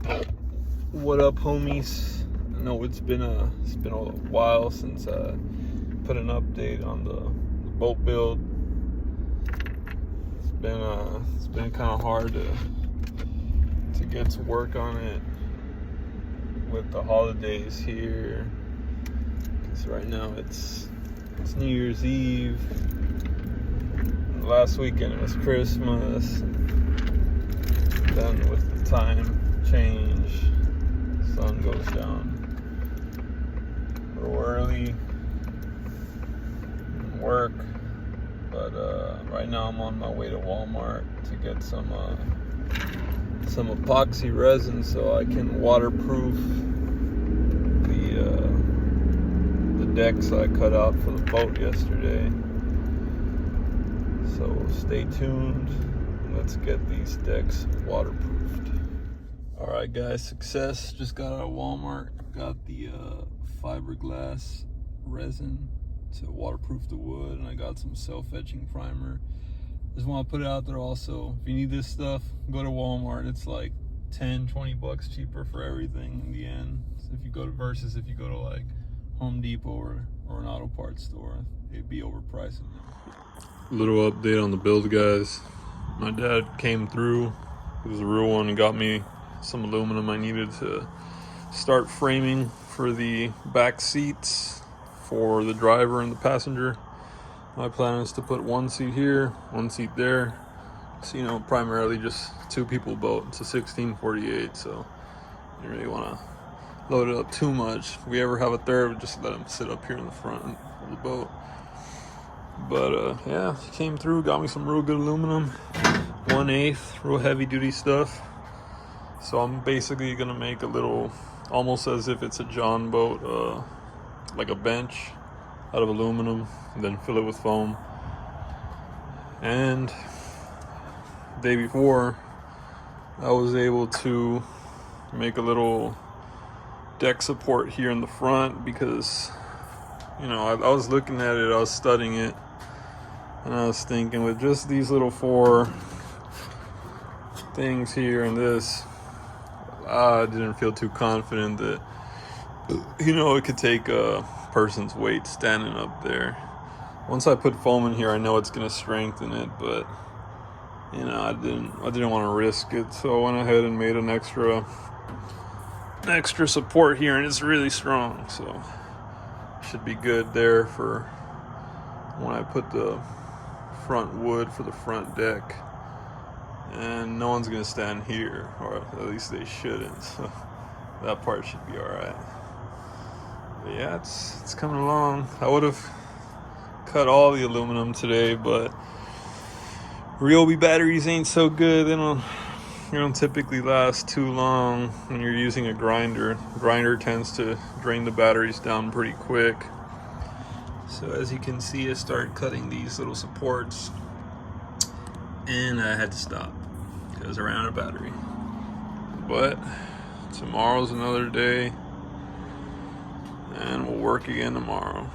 What up, homies? I know it's been a while since I put an update on the boat build. It's been kind of hard to get to work on it with the holidays here. Because right now it's New Year's Eve. Last weekend it was Christmas. Then with the time change, sun goes down a little early in work, but right now I'm on my way to Walmart to get some epoxy resin so I can waterproof the decks I cut out for the boat yesterday. So stay tuned. Let's get these decks waterproofed. Alright guys, success. Just got out of Walmart. Got the fiberglass resin to waterproof the wood, and I got some self-etching primer. Just want to put it out there also. If you need this stuff, go to Walmart. It's like 10-20 bucks cheaper for everything in the end. So if you go to like Home Depot or an auto parts store, they'd be overpriced. Little update on the build, guys. My dad came through. He was a real one and got me some aluminum I needed to start framing for the back seats for the driver and the passenger. My plan is to put one seat here, one seat there. So, primarily just two people boat. It's a 1648, so you don't really want to load it up too much. If we ever have a third, just let him sit up here in the front of the boat. But yeah, he came through, got me some real good aluminum, 1/8, real heavy duty stuff. So I'm basically gonna make a little, almost as if it's a John boat, like a bench out of aluminum, and then fill it with foam. And the day before, I was able to make a little deck support here in the front because, I was looking at it, I was studying it, and I was thinking with just these little 4 things here and this, I didn't feel too confident that, it could take a person's weight standing up there. Once I put foam in here, I know it's going to strengthen it, but, I didn't want to risk it, so I went ahead and made an extra support here, and it's really strong, so should be good there for when I put the front wood for the front deck. And no one's gonna stand here, or at least they shouldn't, so that part should be all right. But yeah, it's coming along. I would have cut all the aluminum today, but Ryobi batteries ain't so good. They don't typically last too long when you're using a grinder. Grinder tends to drain the batteries down pretty quick. So as you can see, I started cutting these little supports, and I had to stop because I ran out of battery. But tomorrow's another day, and we'll work again tomorrow.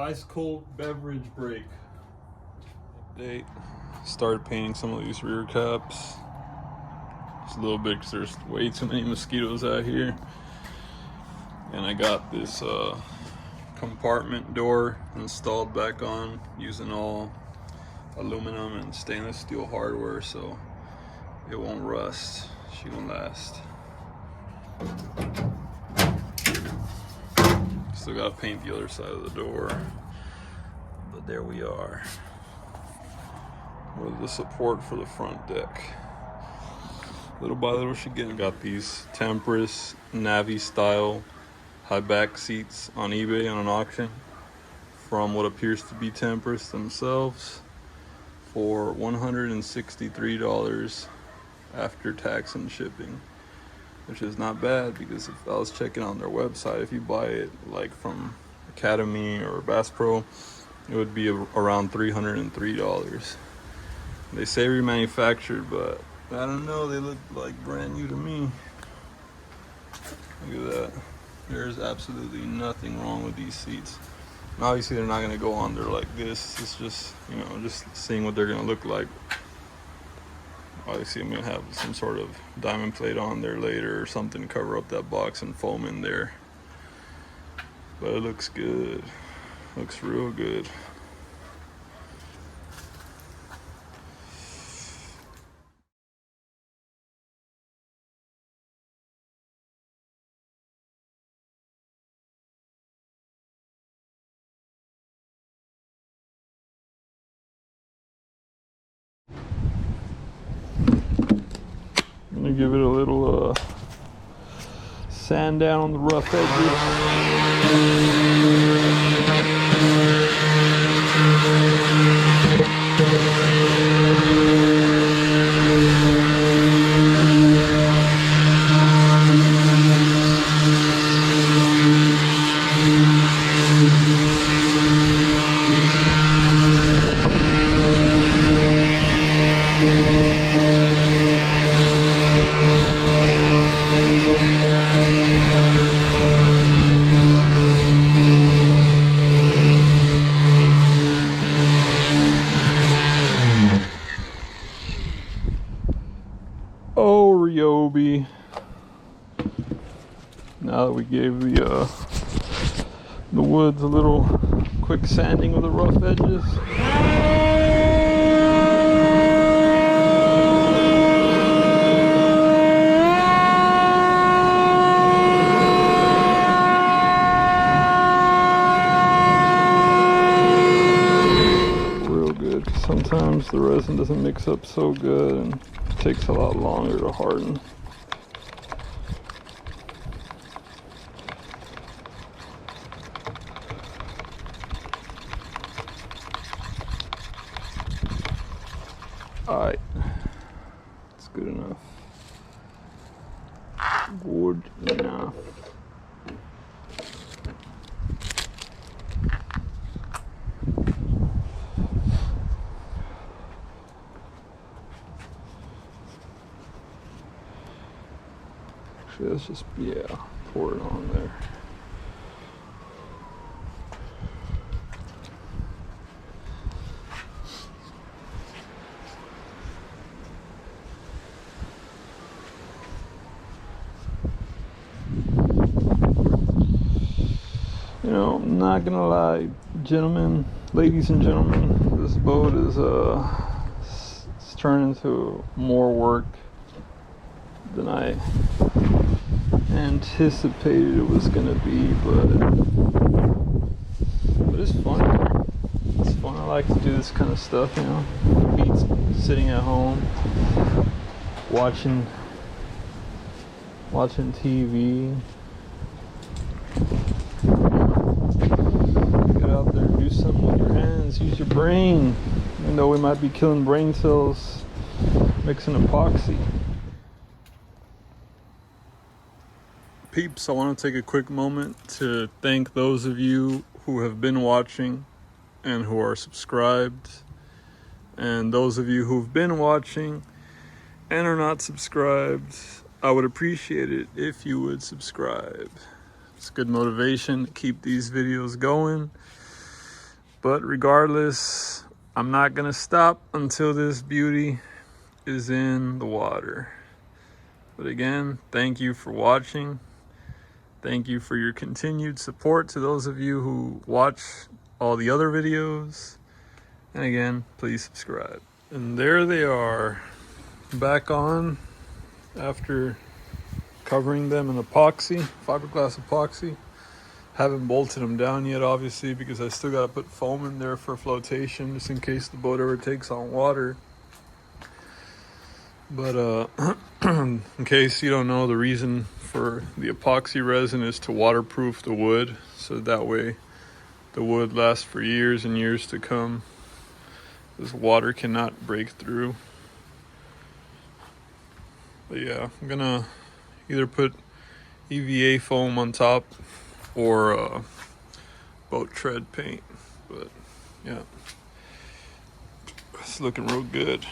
Ice cold beverage break. Update. Started painting some of these rear caps. Just a little bit because there's way too many mosquitoes out here. And I got this compartment door installed back on using all aluminum and stainless steel hardware, so it won't rust. She won't last. Still gotta paint the other side of the door, but there we are with the support for the front deck. Little by little, she got these Tempest Navy style high back seats on eBay on an auction from what appears to be Tempest themselves for $163 after tax and shipping, which is not bad, because if I was checking on their website, if you buy it like from Academy or Bass Pro, it would be around $303. They say remanufactured, but I don't know, they look like brand new to me. Look at that. There's absolutely nothing wrong with these seats. And obviously they're not gonna go on there like this. It's just, you know, just seeing what they're gonna look like. Obviously I'm gonna have some sort of diamond plate on there later or something to cover up that box and foam in there. But it looks good. Looks real good. I'm gonna give it a little sand down on the rough edges. Oh, Ryobi. Now that we gave the woods a little quick sanding with the rough edges. Real good. Sometimes the resin doesn't mix up so good and it takes a lot longer to harden. Alright, that's good enough. Good enough. Actually, let's just, yeah, pour it on there. You know, I'm not gonna lie, gentlemen, ladies and gentlemen, this boat is it's turned into more work than I anticipated it was gonna be, but it's fun. It's fun. I like to do this kind of stuff, you know. It beats sitting at home watching TV. Get out there, do something with your hands, use your brain. Even though we might be killing brain cells mixing epoxy. Peeps, I want to take a quick moment to thank those of you who have been watching and who are subscribed, and those of you who've been watching and are not subscribed. I would appreciate it if you would subscribe. It's good motivation to keep these videos going. But regardless, I'm not gonna stop until this beauty is in the water. But again, thank you for watching. Thank you for your continued support to those of you who watch all the other videos. And again, please subscribe. And there they are, back on after covering them in epoxy, fiberglass epoxy. Haven't bolted them down yet, obviously, because I still gotta put foam in there for flotation, just in case the boat ever takes on water. But in case you don't know, the reason for the epoxy resin is to waterproof the wood, so that way the wood lasts for years and years to come. This water cannot break through. But yeah, I'm gonna either put EVA foam on top or boat tread paint. But yeah, it's looking real good.